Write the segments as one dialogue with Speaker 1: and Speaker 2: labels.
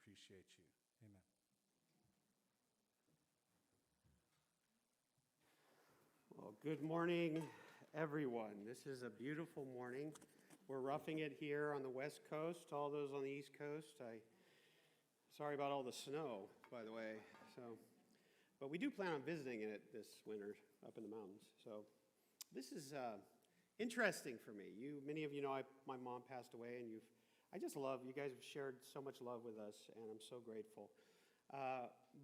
Speaker 1: appreciate you. Amen.
Speaker 2: Well, good morning, everyone. This is a beautiful morning. We're roughing it here on the West Coast. All those on the East Coast, sorry about all the snow, by the way. But we do plan on visiting it this winter up in the mountains. So this is interesting for me. Many of you know my mom passed away, and I just love, you guys have shared so much love with us, and I'm so grateful.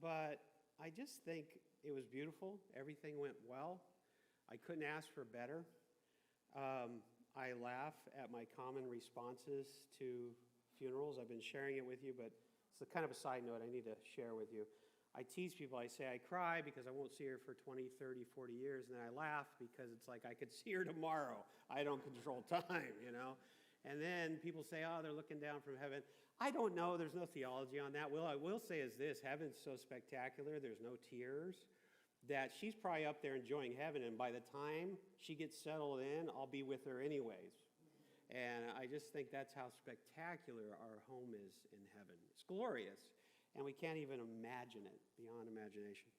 Speaker 2: But I just think it was beautiful. Everything went well. I couldn't ask for better. I laugh at my common responses to funerals. I've been sharing it with you, but it's kind of a side note I need to share with you. I tease people. I say I cry because I won't see her for 20, 30, 40 years, and then I laugh because it's like I could see her tomorrow. I don't control time, you know. And then people say, oh, they're looking down from heaven. I don't know. There's no theology on that. What I will say is this. Heaven's so spectacular. There's no tears. That she's probably up there enjoying heaven, and by the time she gets settled in, I'll be with her anyways. And I just think that's how spectacular our home is in heaven. It's glorious, and we can't even imagine it, beyond imagination.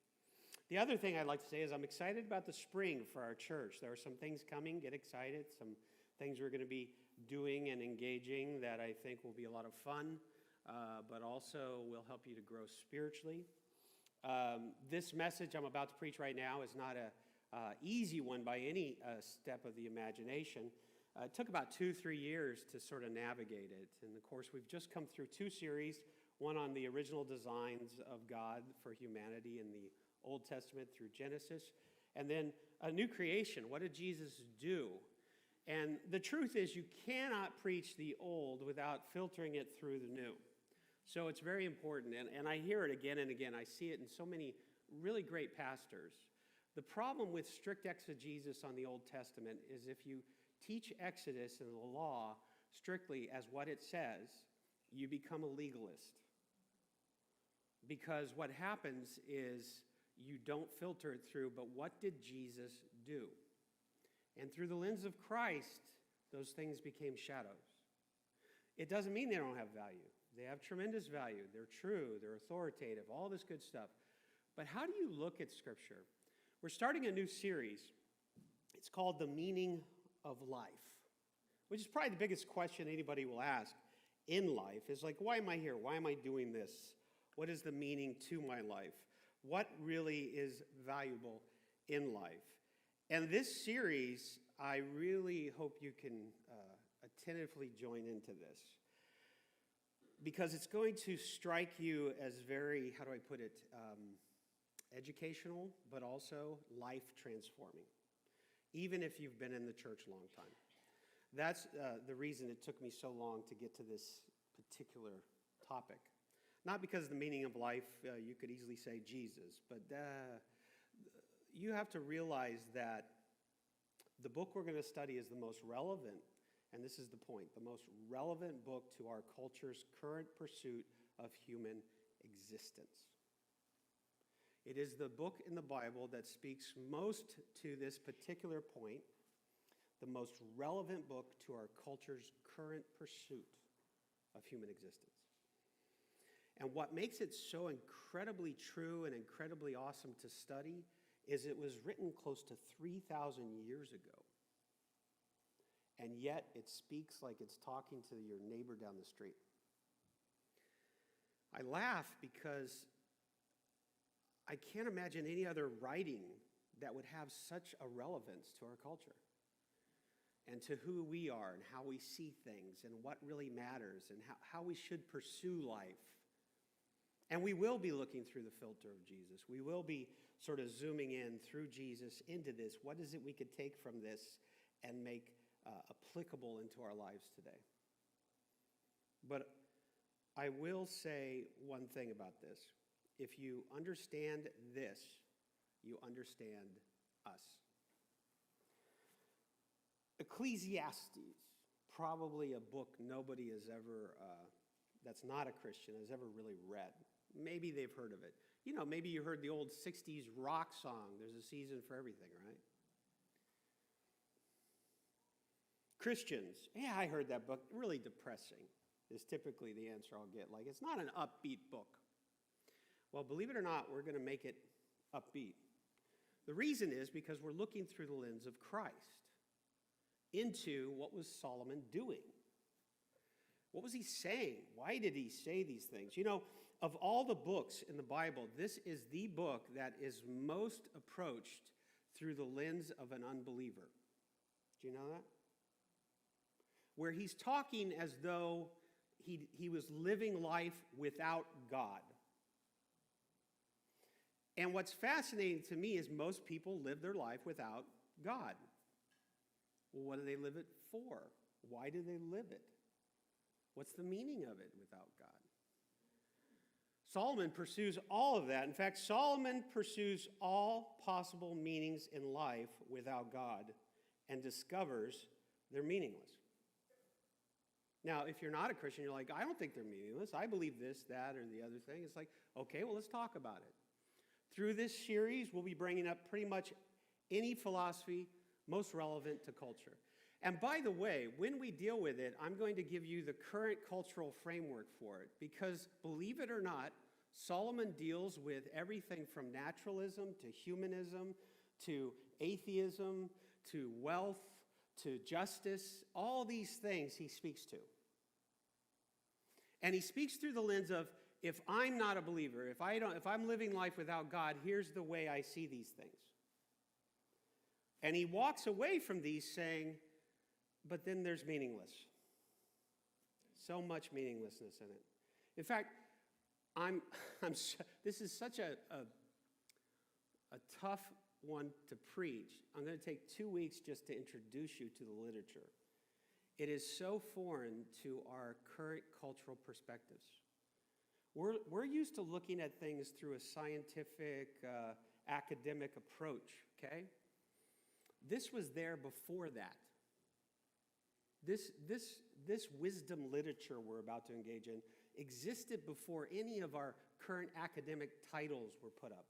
Speaker 2: The other thing I'd like to say is I'm excited about the spring for our church. There are some things coming. Get excited. Some things we're going to be doing and engaging that I think will be a lot of fun, but also will help you to grow spiritually. This message I'm about to preach right now is not an easy one by any step of the imagination. It took about 2-3 years to sort of navigate it. And of course, we've just come through 2 series, one on the original designs of God for humanity in the Old Testament through Genesis, and then a new creation. What did Jesus do? And the truth is you cannot preach the old without filtering it through the new. So it's very important, and I hear it again and again. I see it in so many really great pastors. The problem with strict exegesis on the Old Testament is if you teach Exodus and the law strictly as what it says, you become a legalist. Because what happens is you don't filter it through, but what did Jesus do? And through the lens of Christ, those things became shadows. It doesn't mean they don't have value. They have tremendous value. They're true. They're authoritative. All this good stuff. But how do you look at Scripture? We're starting a new series. It's called The Meaning of Life, which is probably the biggest question anybody will ask in life is like, why am I here? Why am I doing this? What is the meaning to my life? What really is valuable in life? And this series, I really hope you can attentively join into this. Because it's going to strike you as very, how do I put it, educational, but also life-transforming, even if you've been in the church a long time. That's the reason it took me so long to get to this particular topic. Not because of the meaning of life, you could easily say Jesus, but you have to realize that the book we're going to study is the most relevant. And this is the point, the most relevant book to our culture's current pursuit of human existence. It is the book in the Bible that speaks most to this particular point, the most relevant book to our culture's current pursuit of human existence. And what makes it so incredibly true and incredibly awesome to study is it was written close to 3,000 years ago. And yet it speaks like it's talking to your neighbor down the street. I laugh because I can't imagine any other writing that would have such a relevance to our culture and to who we are and how we see things and what really matters and how we should pursue life. And we will be looking through the filter of Jesus. We will be sort of zooming in through Jesus into this. What is it we could take from this and make applicable into our lives today? But I will say one thing about this. If you understand this, you understand us. Ecclesiastes, probably a book nobody has ever, that's not a Christian, has ever really read. Maybe they've heard of it. You know, maybe you heard the old 60s rock song, there's a season for everything, right? Christians, yeah, I heard that book, really depressing. is typically the answer I'll get. Like, it's not an upbeat book. Well, believe it or not, we're going to make it upbeat. The reason is because we're looking through the lens of Christ into what was Solomon doing. What was he saying? Why did he say these things? You know, of all the books in the Bible, this is the book that is most approached through the lens of an unbeliever. Do you know that? Where he's talking as though he was living life without God. And what's fascinating to me is most people live their life without God. Well, what do they live it for? Why do they live it? What's the meaning of it without God? Solomon pursues all of that. In fact, Solomon pursues all possible meanings in life without God and discovers they're meaningless. Now, if you're not a Christian, you're like, I don't think they're meaningless. I believe this, that, or the other thing. It's like, okay, well, let's talk about it. Through this series, we'll be bringing up pretty much any philosophy most relevant to culture. And by the way, when we deal with it, I'm going to give you the current cultural framework for it, because believe it or not, Solomon deals with everything from naturalism to humanism to atheism to wealth to justice. All these things he speaks to. And he speaks through the lens of, if I'm not a believer, if I'm living life without God, here's the way I see these things. And he walks away from these saying, but then there's meaningless. So much meaninglessness in it. In fact, this is such a tough one to preach. I'm going to take 2 weeks just to introduce you to the literature. It is so foreign to our current cultural perspectives. We're used to looking at things through a scientific, academic approach, okay? This was there before that. This wisdom literature we're about to engage in existed before any of our current academic titles were put up.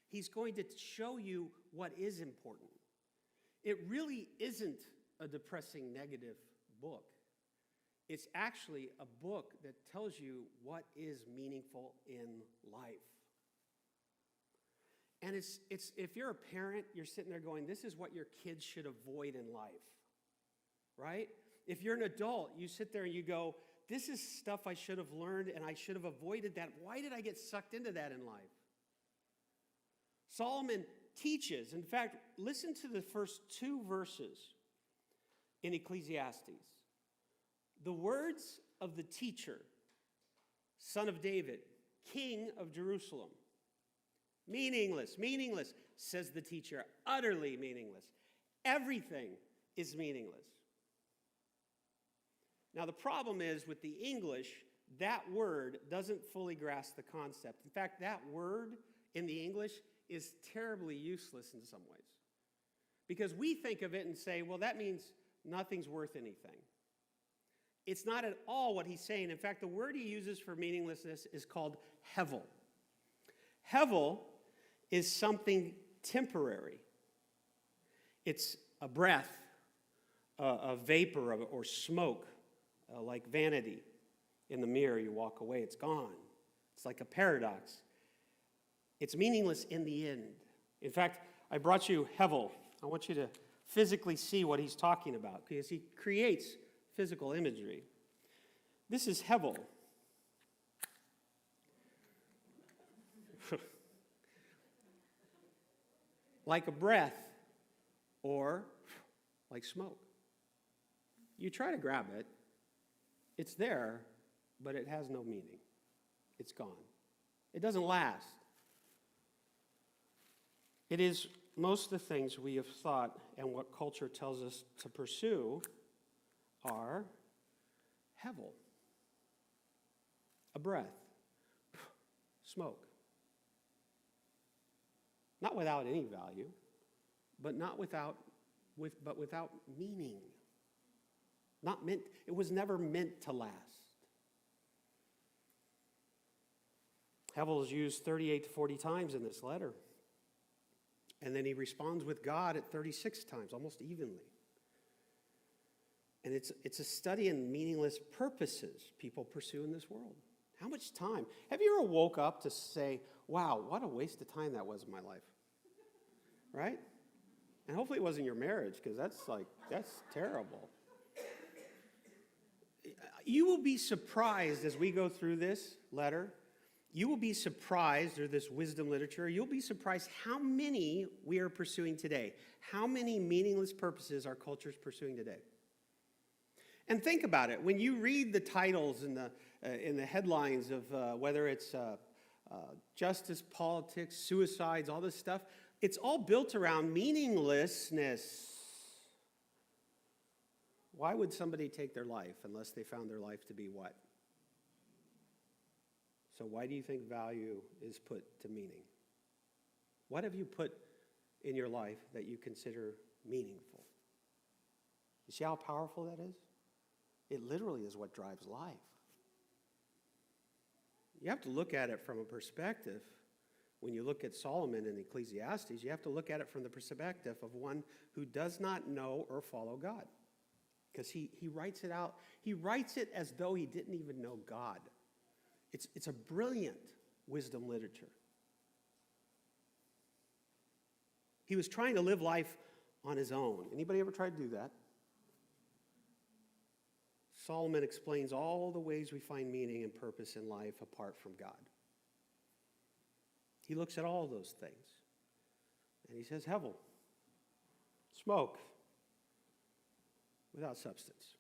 Speaker 2: He's going to show you what is important. It really isn't a depressing negative book. It's actually a book that tells you what is meaningful in life. And it's if you're a parent, you're sitting there going, this is what your kids should avoid in life, right? If you're an adult, you sit there and you go, this is stuff I should have learned and I should have avoided that. Why did I get sucked into that in life? Solomon teaches. In fact, listen to the first 2 verses in Ecclesiastes. The words of the teacher, son of David, king of Jerusalem. Meaningless, meaningless, says the teacher, utterly meaningless. Everything is meaningless. Now, the problem is with the English, that word doesn't fully grasp the concept. In fact, that word in the English is terribly useless in some ways. Because we think of it and say, well, that means nothing's worth anything. It's not at all what he's saying. In fact, the word he uses for meaninglessness is called hevel. Hevel is something temporary. It's a breath, a vapor or smoke, like vanity. In the mirror, you walk away, it's gone. It's like a paradox. It's meaningless in the end. In fact, I brought you hevel. I want you to physically see what he's talking about, because he creates physical imagery. This is hevel. Like a breath or like smoke. You try to grab it, it's there, but it has no meaning. It's gone. It doesn't last. It is most of the things we have thought and what culture tells us to pursue are hevel. A breath. Smoke. Not without any value, but without meaning. It was never meant to last. Hevel is used 38 to 40 times in this letter. And then he responds with God at 36 times, almost evenly. And it's a study in meaningless purposes people pursue in this world. How much time? Have you ever woke up to say, wow, what a waste of time that was in my life? Right? And hopefully it wasn't your marriage, because that's terrible. You will be surprised as we go through this letter. You will be surprised, or this wisdom literature, you'll be surprised how many we are pursuing today. How many meaningless purposes our culture is pursuing today. And think about it. When you read the titles in the headlines of whether it's justice, politics, suicides, all this stuff, it's all built around meaninglessness. Why would somebody take their life unless they found their life to be what? So why do you think value is put to meaning? What have you put in your life that you consider meaningful? You see how powerful that is? It literally is what drives life. You have to look at it from a perspective. When you look at Solomon in Ecclesiastes, you have to look at it from the perspective of one who does not know or follow God. Because he writes it out. He writes it as though he didn't even know God. It's a brilliant wisdom literature. He was trying to live life on his own. Anybody ever tried to do that? Solomon explains all the ways we find meaning and purpose in life apart from God. He looks at all those things. And he says, Hevel, smoke, without substance.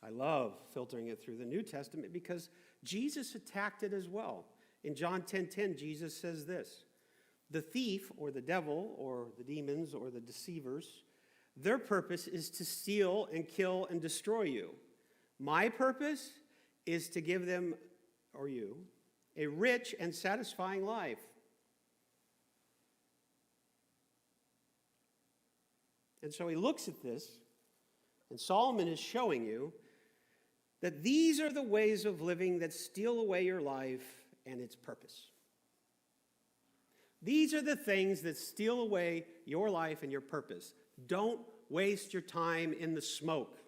Speaker 2: I love filtering it through the New Testament because Jesus attacked it as well. In John 10:10, Jesus says this, the thief, or the devil, or the demons, or the deceivers, their purpose is to steal and kill and destroy you. My purpose is to give them, or you, a rich and satisfying life. And so he looks at this, and Solomon is showing you that these are the ways of living that steal away your life and its purpose. These are the things that steal away your life and your purpose. Don't waste your time in the smoke.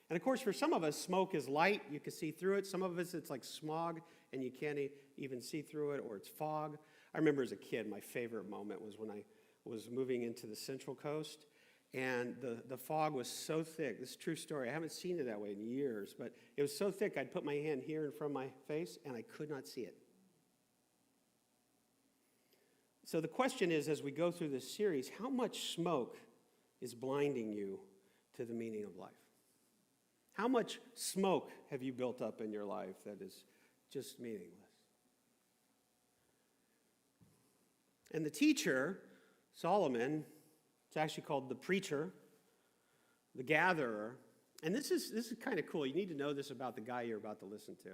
Speaker 2: And of course, for some of us, smoke is light. You can see through it. Some of us, it's like smog, and you can't even see through it, or it's fog. I remember as a kid, my favorite moment was when I was moving into the Central Coast, and the fog was so thick. This is a true story. I haven't seen it that way in years, but it was so thick I'd put my hand here in front of my face, and I could not see it. So the question is, as we go through this series, how much smoke is blinding you to the meaning of life? How much smoke have you built up in your life that is just meaningless? And the teacher, Solomon, it's actually called the preacher, the gatherer. And this is kind of cool. You need to know this about the guy you're about to listen to.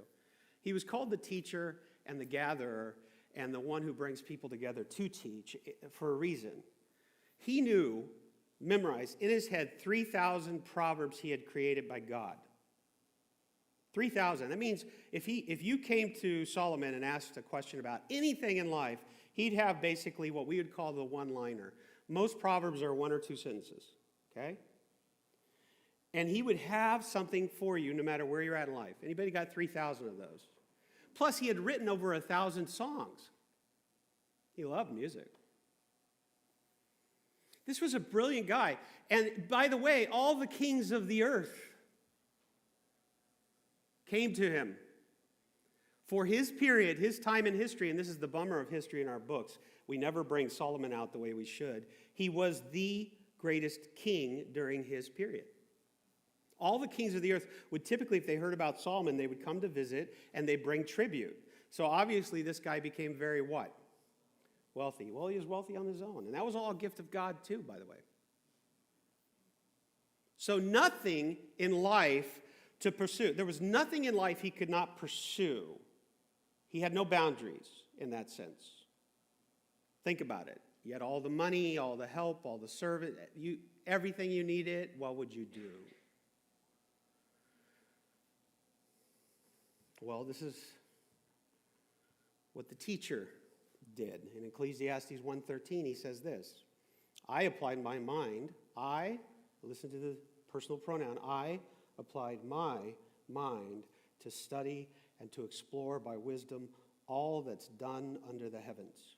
Speaker 2: He was called the teacher and the gatherer and the one who brings people together to teach for a reason. He knew, memorized in his head, 3,000 proverbs he had created by God. 3,000. That means if you came to Solomon and asked a question about anything in life, he'd have basically what we would call the one-liner. Most proverbs are one or two sentences, okay? And he would have something for you no matter where you're at in life. Anybody got 3,000 of those? Plus, he had written over 1,000 songs. He loved music. This was a brilliant guy. And by the way, all the kings of the earth came to him for his period, his time in history. And this is the bummer of history in our books. We never bring Solomon out the way we should. He was the greatest king during his period. All the kings of the earth would typically, if they heard about Solomon, they would come to visit and they'd bring tribute. So obviously this guy became very what? Wealthy. Well, he was wealthy on his own. And that was all a gift of God too, by the way. So nothing in life to pursue. There was nothing in life he could not pursue. He had no boundaries in that sense. Think about it. You had all the money, all the help, all the service, everything you needed. What would you do? Well, this is what the teacher did. In Ecclesiastes 1:13, he says this, I applied my mind, listen to the personal pronoun, I applied my mind to study and to explore by wisdom all that's done under the heavens.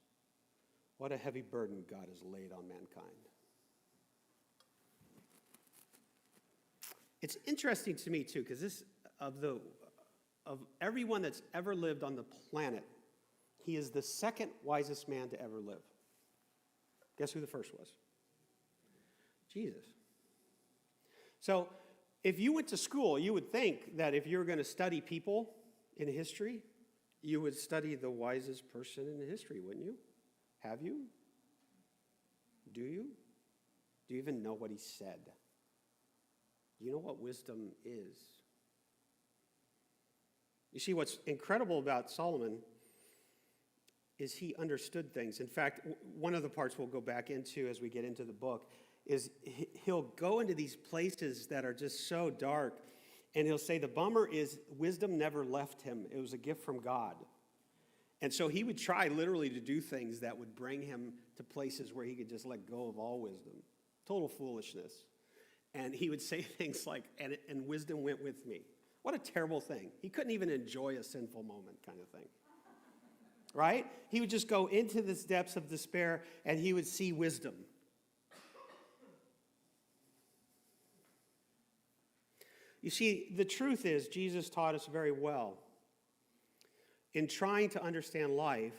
Speaker 2: What a heavy burden God has laid on mankind. It's interesting to me, too, because this, of everyone that's ever lived on the planet, he is the second wisest man to ever live. Guess who the first was? Jesus. So, if you went to school, you would think that if you were going to study people in history, you would study the wisest person in history, wouldn't you? Have you? Do you? Do you even know what he said? Do you know what wisdom is? You see, what's incredible about Solomon is he understood things. In fact, one of the parts we'll go back into as we get into the book is he'll go into these places that are just so dark, and he'll say the bummer is wisdom never left him. It was a gift from God. And so he would try literally to do things that would bring him to places where he could just let go of all wisdom. Total foolishness. And he would say things like, and wisdom went with me. What a terrible thing. He couldn't even enjoy a sinful moment kind of thing. Right? He would just go into the depths of despair and he would see wisdom. You see, the truth is, Jesus taught us very well. In trying to understand life,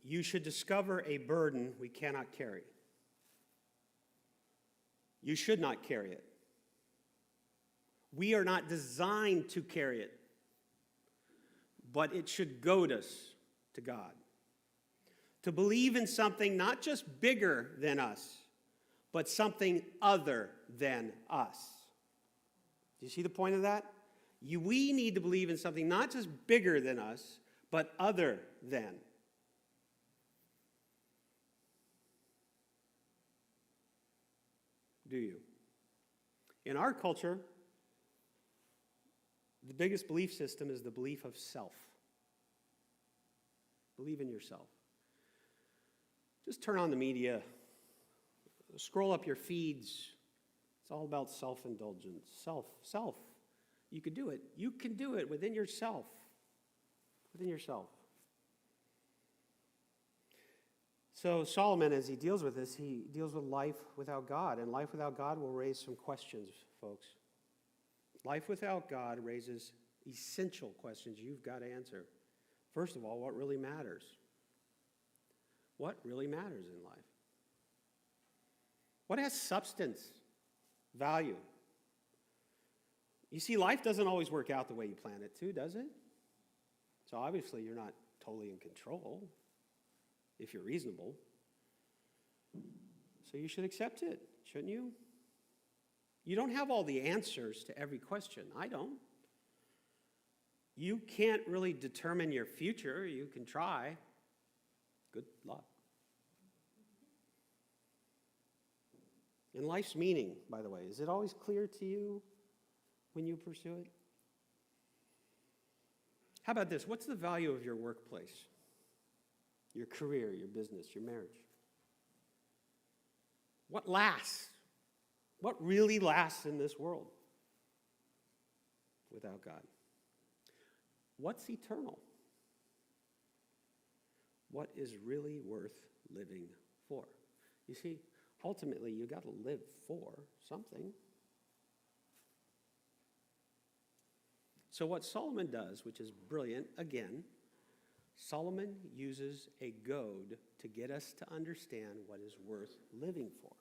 Speaker 2: you should discover a burden we cannot carry. You should not carry it. We are not designed to carry it, but it should goad us to God. To believe in something not just bigger than us, but something other than us. Do you see the point of that? We need to believe in something not just bigger than us, but other than. Do you? In our culture, the biggest belief system is the belief of self. Believe in yourself. Just turn on the media, scroll up your feeds. It's all about self-indulgence. Self. You can do it. You can do it within yourself. Within yourself. So Solomon, as he deals with this, he deals with life without God. And life without God will raise some questions, folks. Life without God raises essential questions you've got to answer. First of all, what really matters? What really matters in life? What has substance, value? You see, life doesn't always work out the way you plan it to, does it? So obviously you're not totally in control if you're reasonable. So you should accept it, shouldn't you? You don't have all the answers to every question. I don't. You can't really determine your future. You can try. Good luck. And life's meaning, by the way, is it always clear to you when you pursue it? How about this? What's the value of your workplace? Your career, your business, your marriage? What lasts? What really lasts in this world without God? What's eternal? What is really worth living for? You see, ultimately, you got to live for something. So what Solomon does, which is brilliant, again, Solomon uses a goad to get us to understand what is worth living for.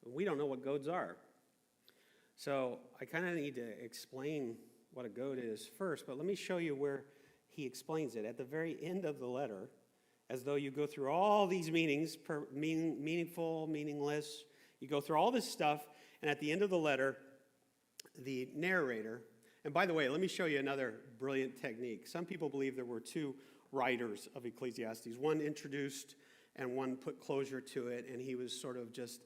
Speaker 2: We don't know what goads are. So I kind of need to explain what a goad is first, but let me show you where he explains it. At the very end of the letter, as though you go through all these meanings, meaningful, meaningless, you go through all this stuff, and at the end of the letter, the narrator, and by the way, let me show you another brilliant technique. Some people believe there were two writers of Ecclesiastes. One introduced and one put closure to it, and he was sort of just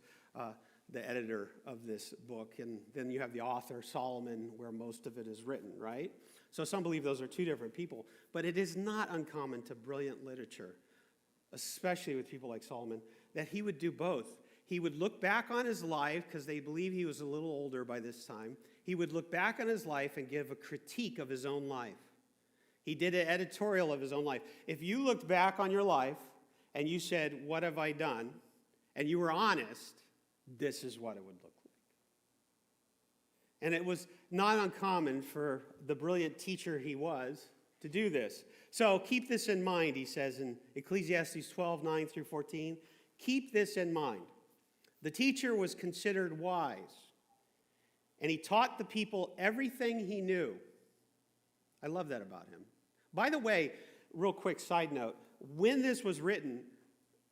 Speaker 2: the editor of this book. And then you have the author, Solomon, where most of it is written, right? So some believe those are two different people. But it is not uncommon to brilliant literature, especially with people like Solomon, that he would do both. he would look back on his life, because they believe he was a little older by this time. He would look back on his life and give a critique of his own life. He did an editorial of his own life. If you looked back on your life and you said, what have I done? And you were honest, this is what it would look like. And it was not uncommon for the brilliant teacher he was to do this. So keep this in mind, he says in Ecclesiastes 12, 9 through 14. Keep this in mind. The teacher was considered wise, and he taught the people everything he knew. I love that about him. By the way, real quick side note, when this was written,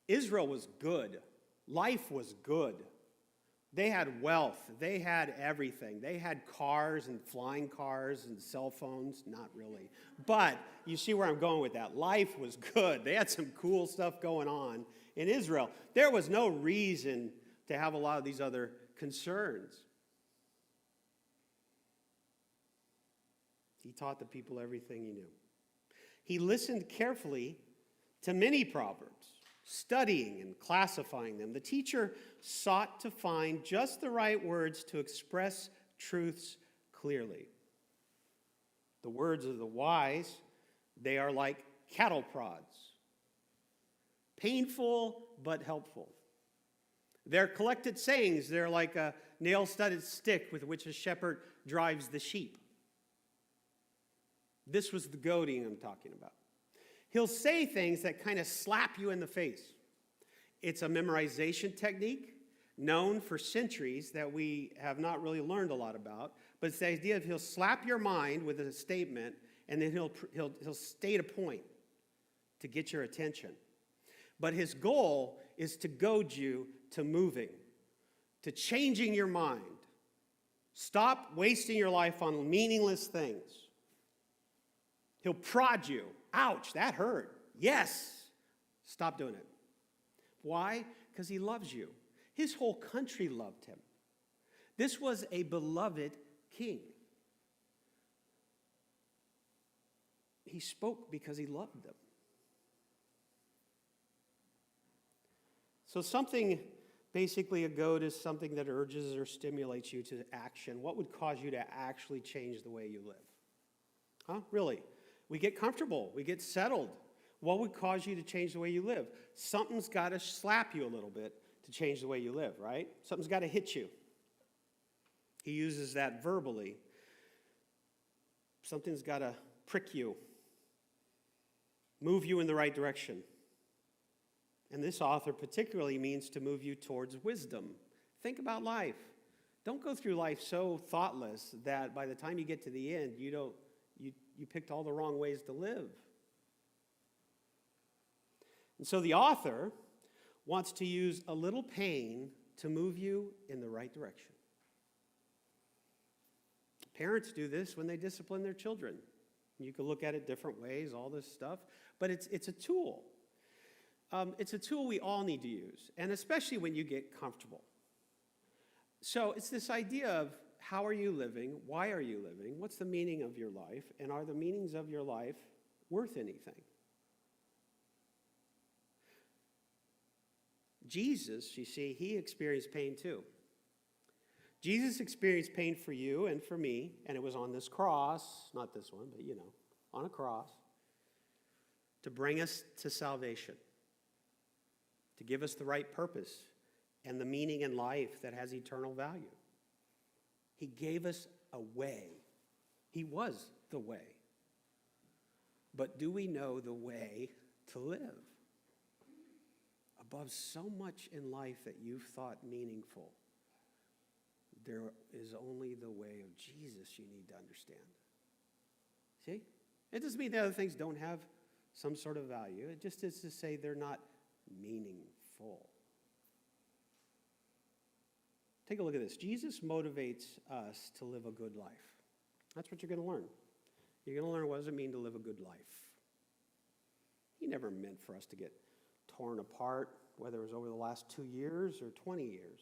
Speaker 2: Israel was good. Life was good. They had wealth. They had everything. They had cars and flying cars and cell phones. Not really. But you see where I'm going with that. Life was good. They had some cool stuff going on in Israel. There was no reason to have a lot of these other concerns. He taught the people everything he knew. He listened carefully to many proverbs, studying and classifying them. The teacher sought to find just the right words to express truths clearly. The words of the wise, they are like cattle prods, painful but helpful. Their collected sayings, they're like a nail-studded stick with which a shepherd drives the sheep. This was the goading I'm talking about. He'll say things that kind of slap you in the face. It's a memorization technique known for centuries that we have not really learned a lot about, but it's the idea of he'll slap your mind with a statement, and then he'll state a point to get your attention. But his goal is to goad you to moving, to changing your mind. Stop wasting your life on meaningless things. He'll prod you. Ouch, that hurt. Yes. Stop doing it. Why? Because he loves you. His whole country loved him. This was a beloved king. He spoke because he loved them. So something, basically a goad is something that urges or stimulates you to action. What would cause you to actually change the way you live? Huh? Really? We get comfortable. We get settled. What would cause you to change the way you live? Something's got to slap you a little bit to change the way you live, right? Something's got to hit you. He uses that verbally. Something's got to prick you, move you in the right direction. And this author particularly means to move you towards wisdom. Think about life. Don't go through life so thoughtless that by the time you get to the end, you picked all the wrong ways to live. And so the author wants to use a little pain to move you in the right direction. Parents do this when they discipline their children. You can look at it different ways, all this stuff, but it's a tool. It's a tool we all need to use, and especially when you get comfortable. So it's this idea of how are you living? Why are you living? What's the meaning of your life? And are the meanings of your life worth anything? Jesus, you see, he experienced pain too. Jesus experienced pain for you and for me, and it was on this cross, not this one, but on a cross, to bring us to salvation, to give us the right purpose and the meaning in life that has eternal value. He gave us a way. He was the way. But do we know the way to live? Above so much in life that you've thought meaningful, there is only the way of Jesus you need to understand. See? It doesn't mean the other things don't have some sort of value. It just is to say they're not meaningful. Take a look at this. Jesus motivates us to live a good life. That's what you're going to learn. You're going to learn what does it mean to live a good life. He never meant for us to get torn apart, whether it was over the last 2 years or 20 years.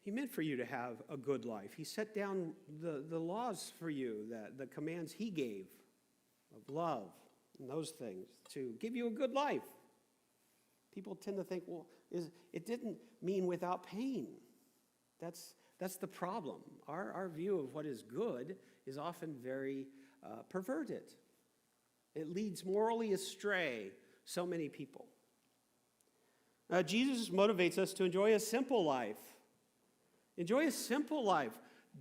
Speaker 2: He meant for you to have a good life. He set down the laws for you, the commands he gave of love and those things to give you a good life. People tend to think, well, it didn't mean without pain. That's the problem. Our view of what is good is often very perverted. It leads morally astray so many people. Jesus motivates us to enjoy a simple life. Enjoy a simple life.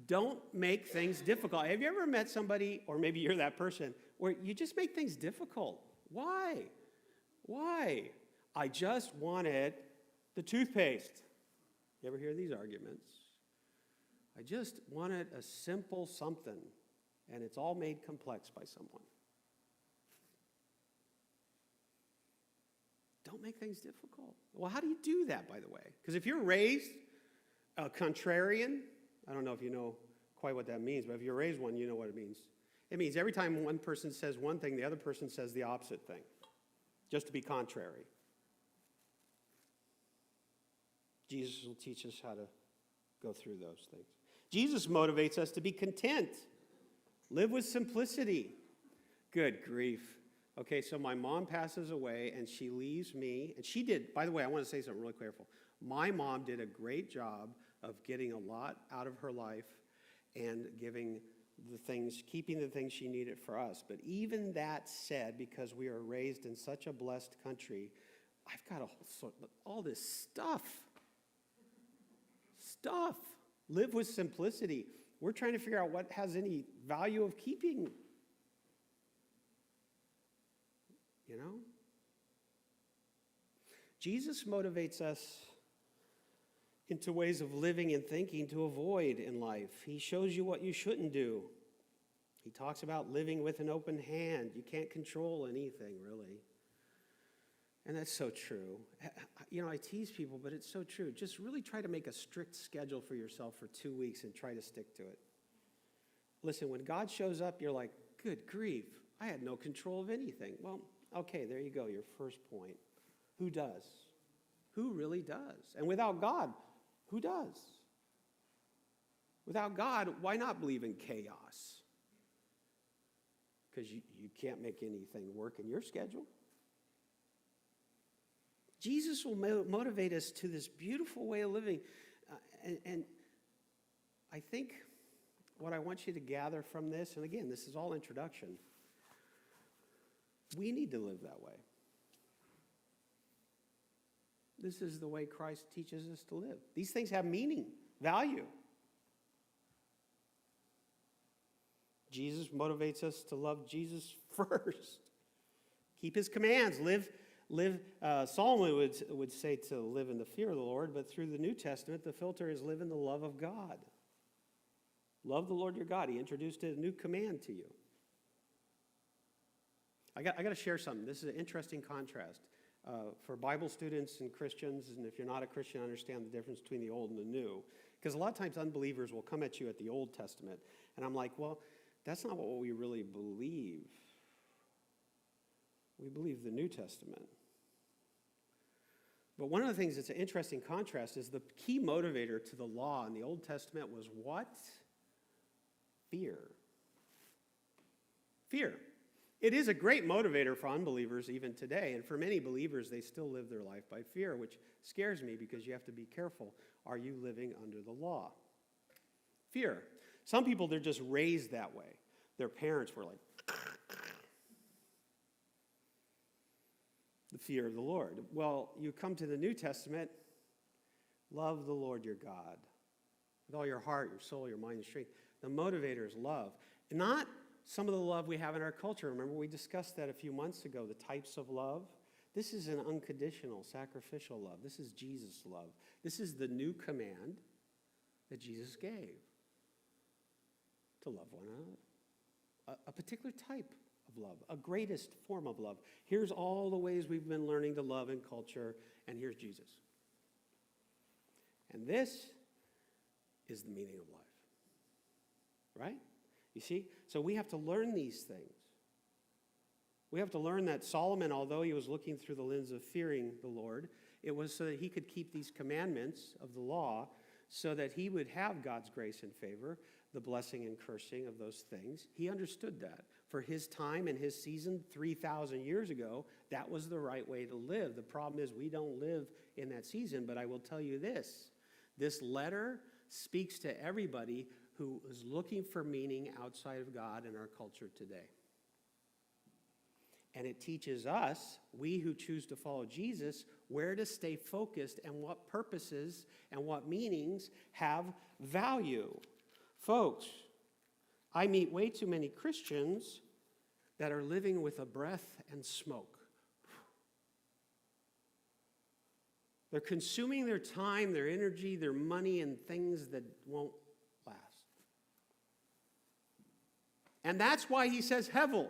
Speaker 2: Don't make things difficult. Have you ever met somebody, or maybe you're that person, where you just make things difficult? Why? Why? I just wanted the toothpaste. You ever hear these arguments? I just wanted a simple something, and it's all made complex by someone. Don't make things difficult. Well, how do you do that, by the way? Because if you're raised a contrarian, I don't know if you know quite what that means, but if you're raised one, you know what it means. It means every time one person says one thing, the other person says the opposite thing, just to be contrary. Jesus will teach us how to go through those things. Jesus motivates us to be content. Live with simplicity. Good grief. Okay, so my mom passes away and she leaves me. And she did, by the way, I want to say something really careful. My mom did a great job of getting a lot out of her life and giving the things, keeping the things she needed for us. But even that said, because we are raised in such a blessed country, I've got all this stuff. Live with simplicity. We're trying to figure out what has any value of keeping. You know? Jesus motivates us into ways of living and thinking to avoid in life. He shows you what you shouldn't do. He talks about living with an open hand. You can't control anything, really. And that's so true. You know, I tease people, but it's so true. Just really try to make a strict schedule for yourself for 2 weeks and try to stick to it. Listen, when God shows up, you're like, good grief, I had no control of anything. Well, okay, there you go, your first point. Who does? Who really does? And without God, who does? Without God, why not believe in chaos? Because you can't make anything work in your schedule. Jesus will motivate us to this beautiful way of living. And I think what I want you to gather from this, and again, this is all introduction, we need to live that way. This is the way Christ teaches us to live. These things have meaning, value. Jesus motivates us to love Jesus first. Keep his commands. Live. Solomon would say to live in the fear of the Lord, but through the New Testament, the filter is live in the love of God. Love the Lord your God. He introduced a new command to you. I got to share something. This is an interesting contrast for Bible students and Christians, and if you're not a Christian, understand the difference between the old and the new. Because a lot of times unbelievers will come at you at the Old Testament, and I'm like, well, that's not what we really believe. We believe the New Testament. But one of the things that's an interesting contrast is the key motivator to the law in the Old Testament was what? Fear. Fear. It is a great motivator for unbelievers even today, and for many believers, they still live their life by fear, which scares me because you have to be careful. Are you living under the law? Fear. Some people, they're just raised that way. Their parents were like, the fear of the Lord. Well, you come to the New Testament, love the Lord your God with all your heart, your soul, your mind, and strength. The motivator is love. And not some of the love we have in our culture. Remember, we discussed that a few months ago, the types of love. This is an unconditional, sacrificial love. This is Jesus' love. This is the new command that Jesus gave to love one another. A particular type of love, a greatest form of love. Here's all the ways we've been learning to love in culture, and here's Jesus. And this is the meaning of life. Right? You see? So we have to learn these things. We have to learn that Solomon, although he was looking through the lens of fearing the Lord, it was so that he could keep these commandments of the law so that he would have God's grace and favor. the blessing and cursing of those things. He understood that. For his time and his season 3,000 years ago, that was the right way to live. The problem is we don't live in that season, but I will tell you this. This letter speaks to everybody who is looking for meaning outside of God in our culture today. And it teaches us, we who choose to follow Jesus, where to stay focused and what purposes and what meanings have value. Folks, I meet way too many Christians that are living with a breath and smoke. They're consuming their time, their energy, their money, and things that won't last. And that's why he says hevel.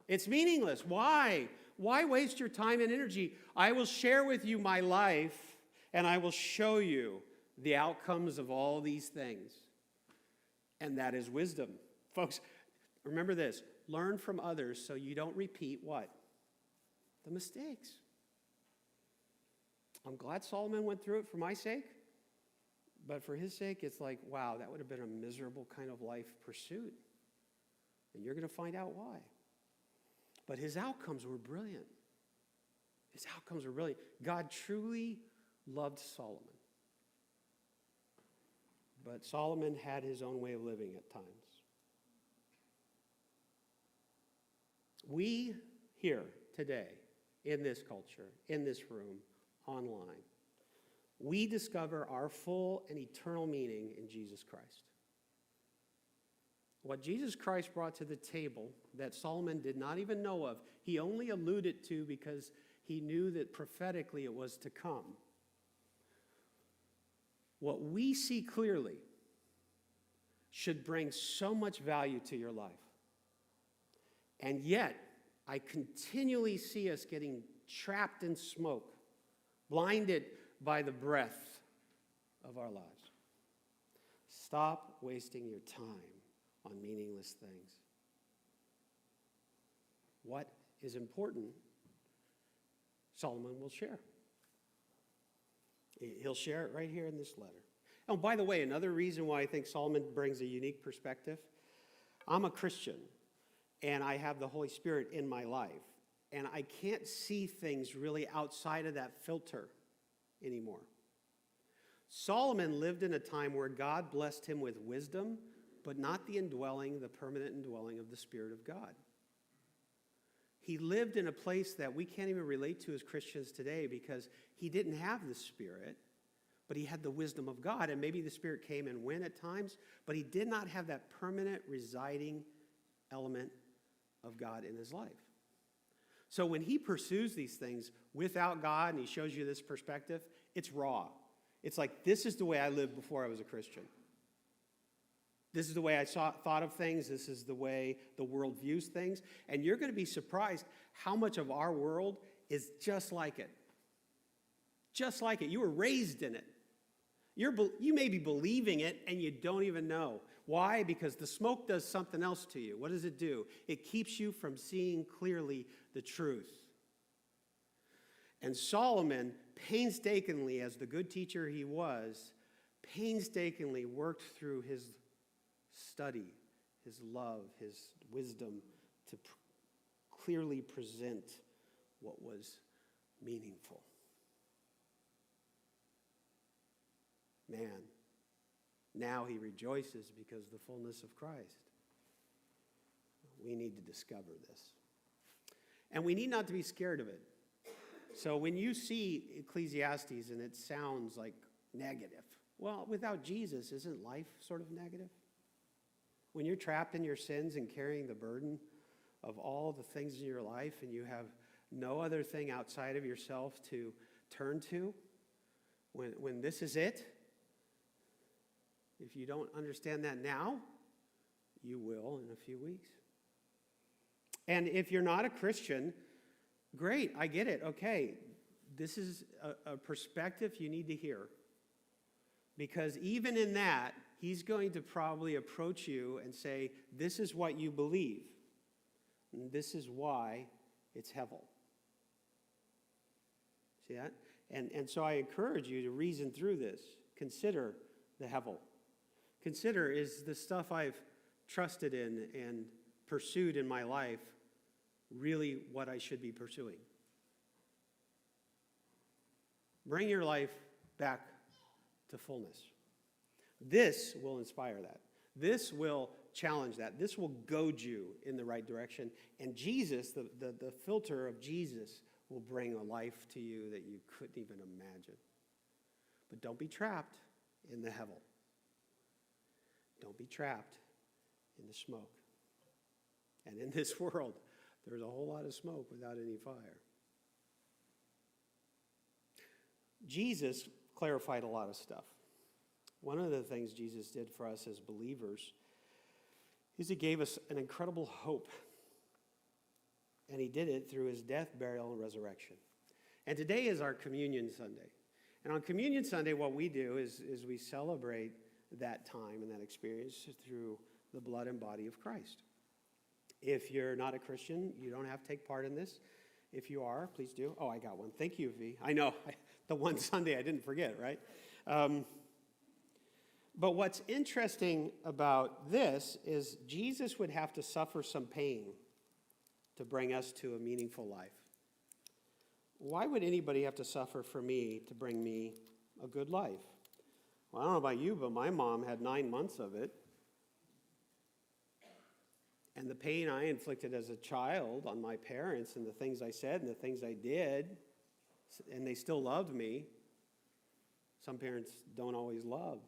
Speaker 2: It's meaningless. Why? Why waste your time and energy? I will share with you my life, and I will show you the outcomes of all these things. And that is wisdom. Folks, remember this. Learn from others so you don't repeat what? The mistakes. I'm glad Solomon went through it for my sake. But for his sake, it's like, wow, that would have been a miserable kind of life pursuit. And you're going to find out why. But his outcomes were brilliant. His outcomes were brilliant. God truly loved Solomon. But Solomon had his own way of living at times. We here today, in this culture, in this room, online, we discover our full and eternal meaning in Jesus Christ. What Jesus Christ brought to the table that Solomon did not even know of, he only alluded to because he knew that prophetically it was to come. What we see clearly should bring so much value to your life. And yet, I continually see us getting trapped in smoke, blinded by the breath of our lives. Stop wasting your time on meaningless things. What is important, Solomon will share. He'll share it right here in this letter. Oh, by the way, another reason why I think Solomon brings a unique perspective, I'm a Christian, and I have the Holy Spirit in my life, and I can't see things really outside of that filter anymore. Solomon lived in a time where God blessed him with wisdom, but not the permanent indwelling of the Spirit of God. He lived in a place that we can't even relate to as Christians today because he didn't have the Spirit, but he had the wisdom of God. And maybe the Spirit came and went at times, but he did not have that permanent residing element of God in his life. So when he pursues these things without God and he shows you this perspective, it's raw. It's like, this is the way I lived before I was a Christian. This is the way I thought of things. This is the way the world views things. And you're going to be surprised how much of our world is just like it. Just like it. You were raised in it. You may be believing it and you don't even know. Why? Because the smoke does something else to you. What does it do? It keeps you from seeing clearly the truth. And Solomon, painstakingly, as the good teacher he was, painstakingly worked through his study, his love, his wisdom to clearly present what was meaningful. Man, now he rejoices because of the fullness of Christ. We need to discover this. And we need not to be scared of it. So when you see Ecclesiastes and it sounds like negative, well, without Jesus, isn't life sort of negative? When you're trapped in your sins and carrying the burden of all the things in your life and you have no other thing outside of yourself to turn to, when this is it, if you don't understand that now, you will in a few weeks. And if you're not a Christian, great, I get it. Okay, this is a perspective you need to hear. Because even in that, he's going to probably approach you and say, this is what you believe. And this is why it's hevel. See that? And so I encourage you to reason through this. Consider the hevel. consider, is the stuff I've trusted in and pursued in my life really what I should be pursuing? Bring your life back to fullness. This will inspire that. This will challenge that. This will goad you in the right direction. And Jesus, the filter of Jesus, will bring a life to you that you couldn't even imagine. But don't be trapped in the hevel. Don't be trapped in the smoke. And in this world, there's a whole lot of smoke without any fire. Jesus clarified a lot of stuff. One of the things Jesus did for us as believers is he gave us an incredible hope. And he did it through his death, burial, and resurrection. And today is our Communion Sunday. And on Communion Sunday, what we do is we celebrate that time and that experience through the blood and body of Christ. If you're not a Christian, you don't have to take part in this. If you are, please do. Oh, I got one. Thank you, V. I know. The one Sunday I didn't forget, right? But what's interesting about this is Jesus would have to suffer some pain to bring us to a meaningful life. Why would anybody have to suffer for me to bring me a good life? Well, I don't know about you, but my mom had 9 months of it. And the pain I inflicted as a child on my parents and the things I said and the things I did, and they still loved me. Some parents don't always love.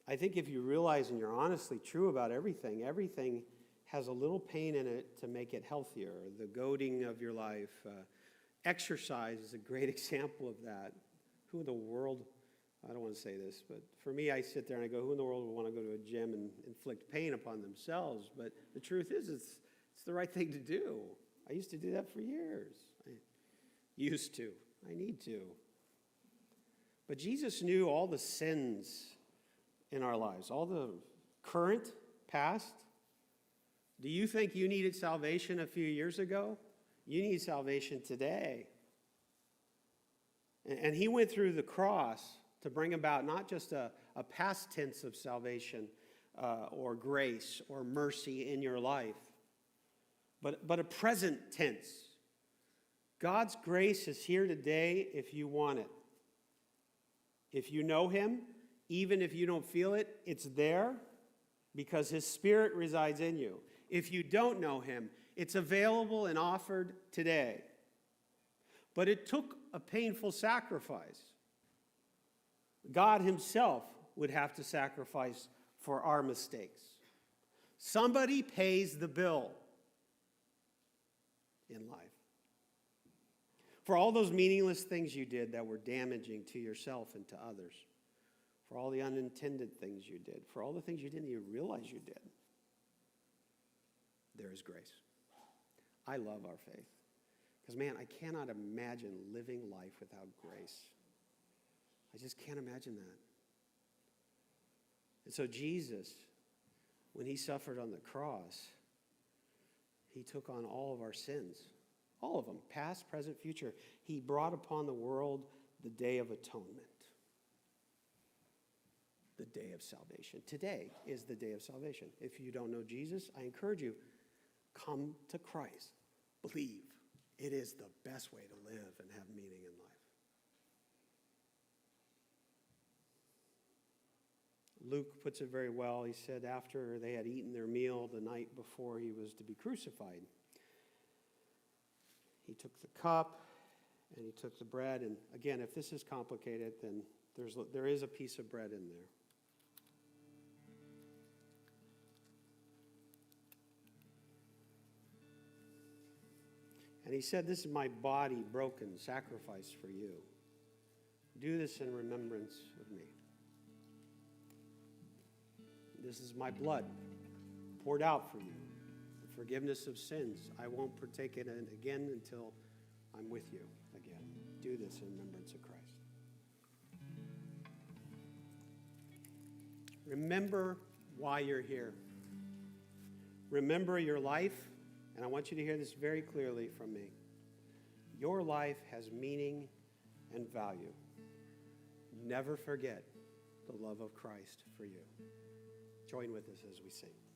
Speaker 2: I think if you realize and you're honestly true about everything has a little pain in it to make it healthier. The goading of your life. Exercise is a great example of that. Who in the world, I don't want to say this, but for me, I sit there and I go, who in the world would want to go to a gym and inflict pain upon themselves? But the truth is, it's the right thing to do. I used to do that for years. I need to. But Jesus knew all the sins in our lives, all the current, past. Do you think you needed salvation a few years ago? You need salvation today. And he went through the cross to bring about not just a past tense of salvation or grace or mercy in your life, but a present tense. God's grace is here today if you want it. If you know him, even if you don't feel it, it's there because his Spirit resides in you. If you don't know him, it's available and offered today. But it took a painful sacrifice. God himself would have to sacrifice for our mistakes. Somebody pays the bill in life. For all those meaningless things you did that were damaging to yourself and to others. For all the unintended things you did. For all the things you didn't even realize you did. There is grace. I love our faith. Because, man, I cannot imagine living life without grace. I just can't imagine that. And so Jesus, when he suffered on the cross, he took on all of our sins. All of them, past, present, future. He brought upon the world the day of atonement. The day of salvation. Today is the day of salvation. If you don't know Jesus, I encourage you, come to Christ. Believe. It is the best way to live and have meaning in life. Luke puts it very well. He said after they had eaten their meal the night before he was to be crucified, he took the cup and he took the bread. And again, if this is complicated, then there is a piece of bread in there. And he said, this is my body broken, sacrificed for you. Do this in remembrance of me. This is my blood poured out for you. The forgiveness of sins. I won't partake in it again until I'm with you again. Do this in remembrance of Christ. Remember why you're here. Remember your life. And I want you to hear this very clearly from me. Your life has meaning and value. never forget the love of Christ for you. Join with us as we sing.